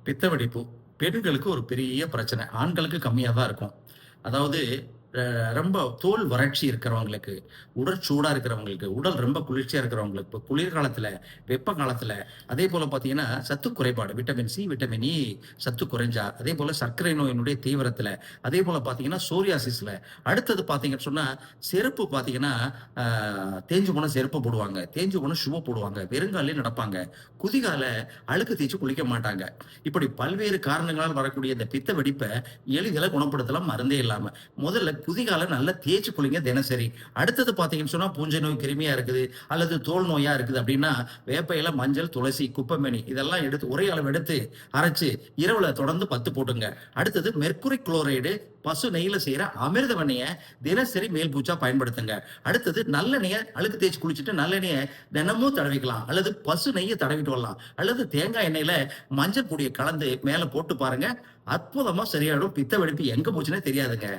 பித்த வெடிப்பு பெண்களுக்கு ஒரு பெரிய பிரச்சனை. ஆண்களுக்கு கம்மியா தான் இருக்கும். அதாவது ரொம்ப தோல் வறட்சி இருக்கிறவங்களுக்கு, உடற்சூடா இருக்கிறவங்களுக்கு, உடல் ரொம்ப குளிர்ச்சியா இருக்கிறவங்களுக்கு, இப்ப குளிர்காலத்தில, வெப்ப காலத்தில, அதேபோல பார்த்தீங்கன்னா, சத்து குறைபாடு விட்டமின் சி, விட்டமின் இ சத்து குறைஞ்சா, அதேபோல சர்க்கரை நோயினுடைய தீவிரத்தில, அதேபோல பார்த்தீங்கன்னா சோரியாசிஸ்ல, அடுத்தது பார்த்தீங்கன்னு சொன்னா, செருப்பு பார்த்தீங்கன்னா, அ தேஞ்சு போன செருப்பு போடுவாங்க. தேஞ்சு போன ஷூவ போடுவாங்க. வெறுங்கால்லயே நடப்பாங்க. குதிகால அழுக்கு தேய்ச்சு குளிக்க மாட்டாங்க. இப்படி பல்வேறு காரணங்களால் வரக்கூடிய இந்த பித்த வெடிப்ப எளிதில குணப்படுத்தலாம் மருந்தே இல்லாம. முதல்ல குதிகால நல்லா தேய்ச்சு குளிங்க தினசரி. அடுத்தது பார்த்தீங்கன்னு சொன்னா, பூஞ்சை நோய் கிருமியா இருக்குது, அல்லது தோல் நோயா இருக்குது அப்படின்னா, வேப்ப இல, மஞ்சள், துளசி, குப்பைமேனி இதெல்லாம் எடுத்து ஒரே அளவு எடுத்து அரைச்சு இரவுல தொடர்ந்து 10 போட்டுங்க. அடுத்தது மெர்க்குரி குளோரைடு பசு நெய்யில செய்ற அமிர்த வெண்ணெய தினசரி மேல் பூச்சா பயன்படுத்துங்க. அடுத்தது நல்லெண்ணெய அழுக்கு தேய்ச்சு குளிச்சுட்டு நல்லெண்ணெய தினமும் தடவிக்கலாம். அல்லது பசு நெய்ய தடவிட்டு வரலாம். அல்லது தேங்காய் எண்ணெயில மஞ்சள் பொடிய கலந்து மேல போட்டு பாருங்க. அற்புதமா சரியாயிடும். பித்த வெடிப்பு எங்க போச்சுன்னே தெரியாதுங்க.